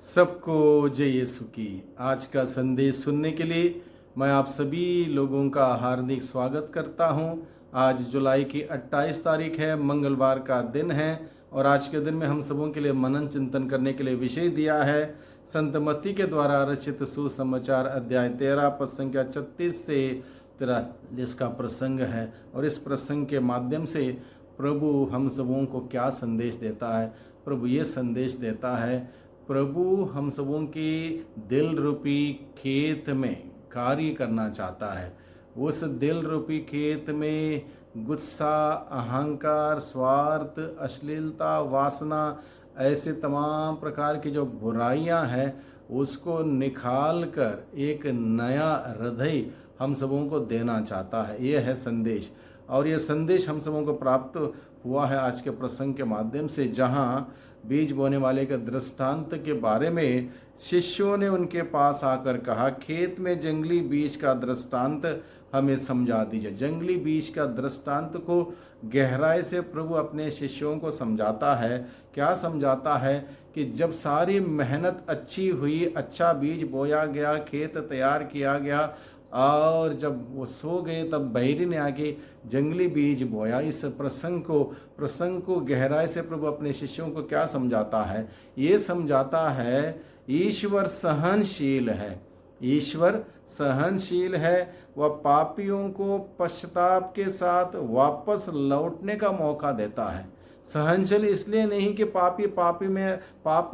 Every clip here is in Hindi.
सबको जय यीशु की। आज का संदेश सुनने के लिए मैं आप सभी लोगों का हार्दिक स्वागत करता हूं। आज जुलाई की 28 तारीख है, मंगलवार का दिन है और आज के दिन में हम सबों के लिए मनन चिंतन करने के लिए विषय दिया है संत मत्ती के द्वारा रचित सुसमाचार अध्याय 13 पद संख्या 36 से 43 का प्रसंग है। और इस प्रसंग के माध्यम से प्रभु हम सबों को क्या संदेश देता है। प्रभु ये संदेश देता है, प्रभु हम सबों के दिल रूपी खेत में कार्य करना चाहता है। उस दिल रूपी खेत में गुस्सा, अहंकार, स्वार्थ, अश्लीलता, वासना, ऐसे तमाम प्रकार की जो बुराइयां हैं उसको निकाल कर एक नया हृदय हम सबों को देना चाहता है। ये है संदेश। और ये संदेश हम सबों को प्राप्त हुआ है आज के प्रसंग के माध्यम से, जहाँ बीज बोने वाले के दृष्टांत के बारे में शिष्यों ने उनके पास आकर कहा, खेत में जंगली बीज का दृष्टांत हमें समझा दीजिए। जंगली बीज का दृष्टांत को गहराई से प्रभु अपने शिष्यों को समझाता है। क्या समझाता है कि जब सारी मेहनत अच्छी हुई, अच्छा बीज बोया गया, खेत तैयार किया गया और जब वो सो गए, तब बहेरी ने आके जंगली बीज बोया। इस प्रसंग को गहराई से प्रभु अपने शिष्यों को क्या समझाता है? ये समझाता है ईश्वर सहनशील है। ईश्वर सहनशील है। वह पापियों को पश्चाताप के साथ वापस लौटने का मौका देता है। सहनशील इसलिए नहीं कि पाप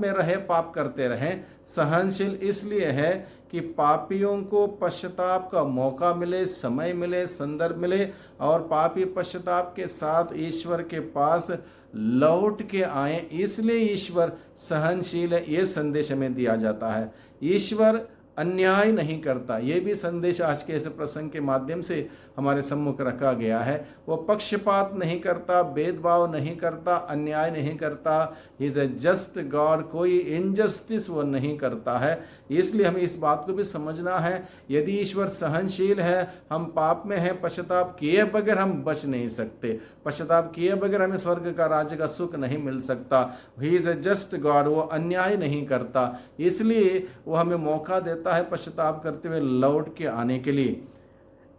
में रहे, पाप करते रहें। सहनशील इसलिए है कि पापियों को पश्चाताप का मौका मिले, समय मिले, संदर्भ मिले और पापी पश्चाताप के साथ ईश्वर के पास लौट के आए। इसलिए ईश्वर सहनशील है। ये संदेश हमें दिया जाता है। ईश्वर अन्याय नहीं करता। ये भी संदेश आज के इस प्रसंग के माध्यम से हमारे सम्मुख रखा गया है। वो पक्षपात नहीं करता, भेदभाव नहीं करता, अन्याय नहीं करता। He is a just God. कोई इनजस्टिस वो नहीं करता है। इसलिए हमें इस बात को भी समझना है, यदि ईश्वर सहनशील है, हम पाप में हैं, पश्चाताप किए बगैर हम बच नहीं सकते। पश्चाताप किए बगैर हमें स्वर्ग का राज्य का सुख नहीं मिल सकता। He is a just God. वो अन्याय नहीं करता, इसलिए वो हमें मौका देता है पश्चाताप करते हुए लौट के आने के लिए।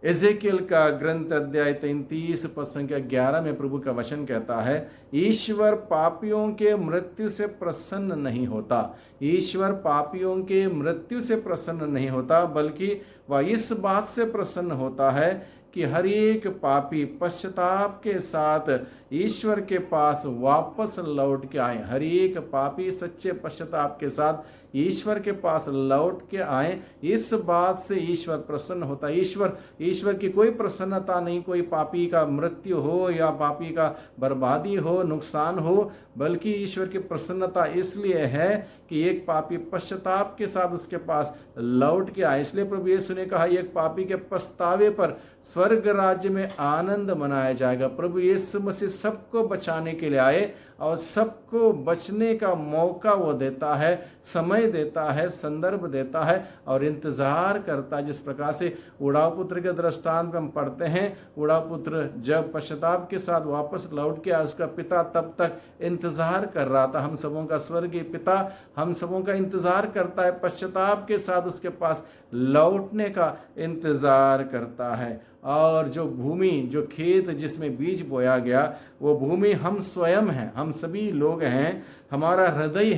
एजेकियल का ग्रंथ अध्याय 33 पद संख्या 11 में प्रभु का वचन कहता है, ईश्वर पापियों के मृत्यु से प्रसन्न नहीं होता। ईश्वर पापियों के मृत्यु से प्रसन्न नहीं होता, बल्कि वह इस बात से प्रसन्न होता है कि हर एक पापी पश्चाताप के साथ ईश्वर के पास वापस लौट के आए। हर एक पापी सच्चे पश्चाताप के साथ ईश्वर के पास लौट के आए। इस बात से ईश्वर प्रसन्न होता है। ईश्वर की कोई प्रसन्नता नहीं कोई पापी का मृत्यु हो या पापी का बर्बादी हो, नुकसान हो, बल्कि ईश्वर की प्रसन्नता इसलिए है कि एक पापी पश्चाताप के साथ उसके पास लौट के आए। इसलिए प्रभु यीशु ने कहा, एक पापी के पछतावे पर स्वर्ग राज्य में आनंद मनाया जाएगा। प्रभु यीशु मसीह सबको बचाने के लिए आए और सबको बचने का मौका वो देता है, समय देता है, संदर्भ देता है और इंतजार करता है। जिस प्रकार से उड़ाव पुत्र के दृष्टांत में हम पढ़ते हैं, उड़ाव पुत्र जब पश्चाताप के साथ वापस लौट के आया, उसका पिता तब तक इंतजार कर रहा था। हम सबों का स्वर्गीय पिता हम सबों का इंतजार करता है, पश्चाताप के साथ उसके पास लौटने का इंतजार करता है। और जो भूमि, जो खेत जिसमें बीज बोया गया, वो भूमि हम स्वयं हैं, हम सभी लोग हैं। हमारा हृदय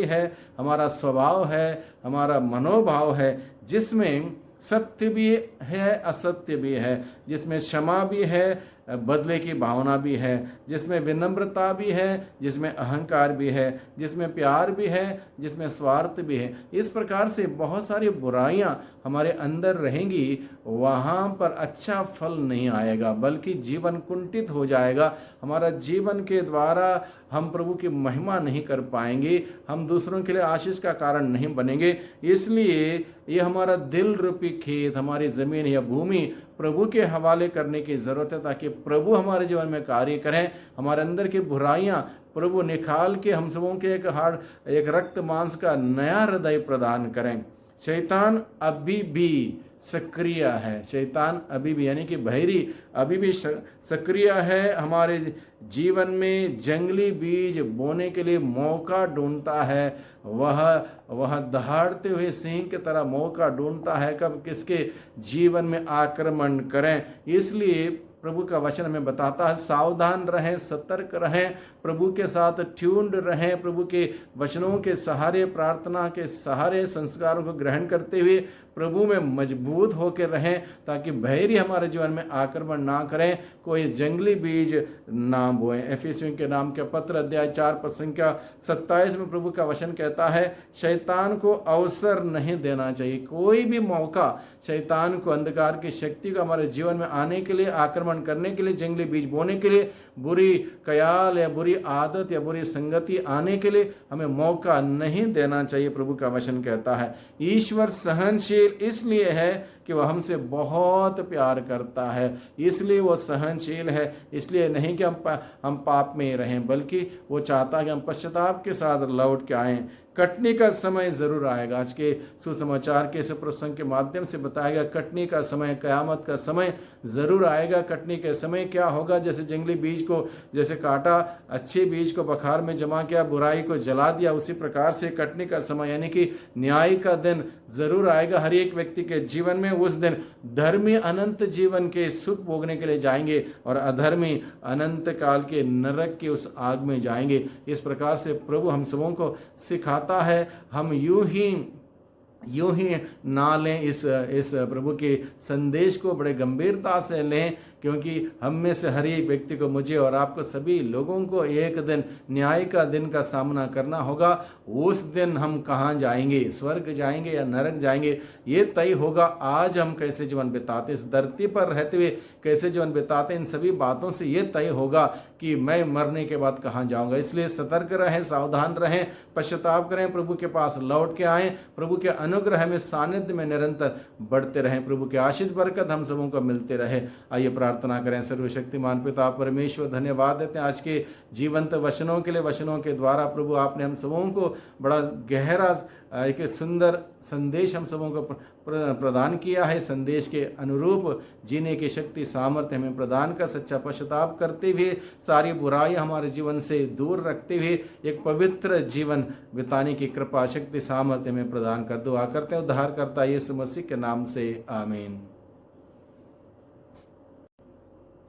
है, हमारा स्वभाव है, हमारा मनोभाव है, जिसमें सत्य भी है, असत्य भी है, जिसमें क्षमा भी है, बदले की भावना भी है, जिसमें विनम्रता भी है, जिसमें अहंकार भी है, जिसमें प्यार भी है, जिसमें स्वार्थ भी है। इस प्रकार से बहुत सारी बुराइयां हमारे अंदर रहेंगी। वहाँ पर अच्छा फल नहीं आएगा, बल्कि जीवन कुंठित हो जाएगा। हमारा जीवन के द्वारा हम प्रभु की महिमा नहीं कर पाएंगे, हम दूसरों के लिए आशीष का कारण नहीं बनेंगे। इसलिए ये हमारा दिल रूपी खेत, हमारी ज़मीन या भूमि प्रभु के हवाले करने की ज़रूरत है, ताकि प्रभु हमारे जीवन में कार्य करें। हमारे अंदर की बुराइयां प्रभु निकाल के हम सबों के एक रक्त मांस का नया हृदय प्रदान करें। शैतान अभी भी सक्रिय है। शैतान अभी भी यानी कि बहरी अभी भी सक्रिय है। हमारे जीवन में जंगली बीज बोने के लिए मौका ढूंढता है। वह दहाड़ते हुए सिंह की तरह मौका ढूंढता है कब किसके जीवन में आक्रमण करें। इसलिए प्रभु का वचन हमें बताता है सावधान रहें, सतर्क रहें, प्रभु के साथ ट्यून्ड रहें, प्रभु के वचनों के सहारे, प्रार्थना के सहारे, संस्कारों को ग्रहण करते हुए प्रभु में मजबूत होकर रहें, ताकि बहरी हमारे जीवन में आक्रमण ना करें, कोई जंगली बीज ना बोएं। एफिसियों के नाम के पत्र अध्याय 4 पद संख्या 27 में प्रभु का वचन कहता है शैतान को अवसर नहीं देना चाहिए। कोई भी मौका शैतान को, अंधकार की शक्ति को हमारे जीवन में आने के लिए, आक्रमण करने के लिए, जंगली बीज बोने के लिए, बुरी ख्याल या बुरी आदत या बुरी संगति आने के लिए हमें मौका नहीं देना चाहिए। प्रभु का वचन कहता है ईश्वर सहनशील इसलिए है कि वह हमसे बहुत प्यार करता है, इसलिए वो सहनशील है। इसलिए नहीं कि हम पाप में रहें, बल्कि वो चाहता है कि हम पश्चाताप के साथ लौट के आएं। कटने का समय जरूर आएगा। आज के सुसमाचार के इस प्रसंग के माध्यम से बताया गया कटने का समय, कयामत का समय जरूर आएगा। कटने के समय क्या होगा? जैसे जंगली बीज को जैसे काटा, अच्छे बीज को बखार में जमा किया, बुराई को जला दिया, उसी प्रकार से कटने का समय यानी कि न्याय का दिन जरूर आएगा हर एक व्यक्ति के जीवन में। उस दिन धर्मी अनंत जीवन के सुख भोगने के लिए जाएंगे और अधर्मी अनंत काल के नरक की उस आग में जाएंगे। इस प्रकार से प्रभु हम सबों को सिखाता है हम यूं ही ना लें, इस प्रभु के संदेश को बड़े गंभीरता से लें, क्योंकि हम में से हर एक व्यक्ति को, मुझे और आपको, सभी लोगों को एक दिन न्याय का दिन का सामना करना होगा। उस दिन हम कहाँ जाएंगे, स्वर्ग जाएंगे या नरक जाएंगे, ये तय होगा। आज हम कैसे जीवन बिताते, इस धरती पर रहते हुए कैसे जीवन बिताते, इन सभी बातों से ये तय होगा कि मैं मरने के बाद कहाँ जाऊँगा। इसलिए सतर्क रहें, सावधान रहें, पश्चाताप करें, प्रभु के पास लौट के आएँ, प्रभु के अनुग्रह में, सानिध्य में निरंतर बढ़ते रहें। प्रभु के आशीष बरकत हम सबों को मिलते रहे। आइए प्रार्थना करें। सर्वशक्तिमान पिता परमेश्वर, धन्यवाद देते हैं आज के जीवंत वचनों के लिए। वचनों के द्वारा प्रभु आपने हम सबों को बड़ा गहरा एक सुंदर संदेश हम सबों को प्रदान किया है। संदेश के अनुरूप जीने की शक्ति, सामर्थ्य हमें प्रदान कर, सच्चा पश्चाताप करते हुए, सारी बुराइयां हमारे जीवन से दूर रखते हुए एक पवित्र जीवन बिताने की कृपा, शक्ति, सामर्थ्य हमें प्रदान कर। दुआ करते हैं उद्धार करता यीशु मसीह के नाम से, आमीन।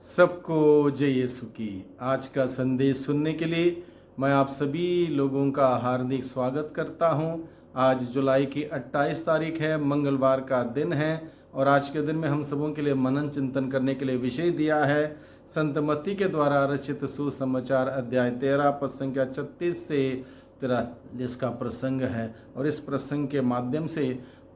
सबको जय यीशु की। आज का संदेश सुनने के लिए मैं आप सभी लोगों का हार्दिक स्वागत करता हूं। आज जुलाई की 28 तारीख है, मंगलवार का दिन है, और आज के दिन में हम सबों के लिए मनन चिंतन करने के लिए विषय दिया है संत मत्ती के द्वारा रचित सुसमाचार अध्याय 13 पद संख्या 36 से 43 का प्रसंग है। और इस प्रसंग के माध्यम से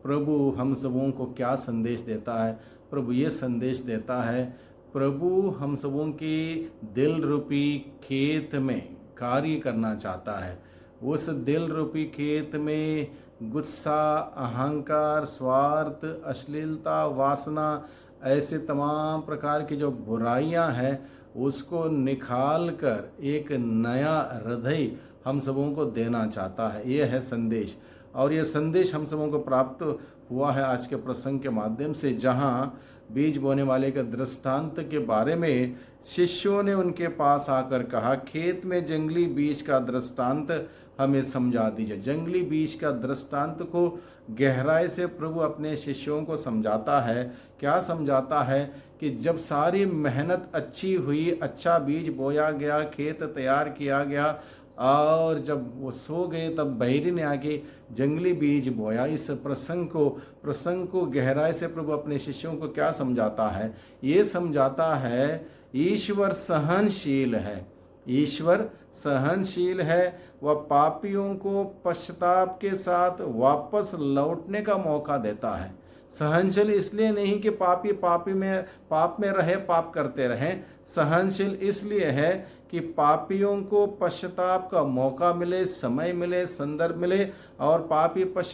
प्रभु हम सबों को क्या संदेश देता है? प्रभु ये संदेश देता है, प्रभु हम सबों के दिल रूपी खेत में कार्य करना चाहता है। उस दिल रूपी खेत में गुस्सा, अहंकार, स्वार्थ, अश्लीलता, वासना, ऐसे तमाम प्रकार की जो बुराइयां हैं, उसको निकाल कर एक नया हृदय हम सबों को देना चाहता है। ये है संदेश, और ये संदेश हम सबों को प्राप्त हुआ है आज के प्रसंग के माध्यम से, जहाँ बीज बोने वाले के दृष्टांत के बारे में शिष्यों ने उनके पास आकर कहा, खेत में जंगली बीज का दृष्टांत हमें समझा दीजिए। जंगली बीज का दृष्टांत को गहराई से प्रभु अपने शिष्यों को समझाता है। क्या समझाता है? कि जब सारी मेहनत अच्छी हुई, अच्छा बीज बोया गया, खेत तैयार किया गया, और जब वो सो गए, तब बहरी ने आके जंगली बीज बोया। इस प्रसंग को गहराई से प्रभु अपने शिष्यों को क्या समझाता है? ये समझाता है ईश्वर सहनशील है। ईश्वर सहनशील है, वह पापियों को पश्चाताप के साथ वापस लौटने का मौका देता है। सहनशील इसलिए नहीं कि पाप में रहे, पाप करते रहें। सहनशील इसलिए है कि पापियों को पश्चाताप का मौका मिले, समय मिले, संदर्भ मिले, और पापी पश्चाताप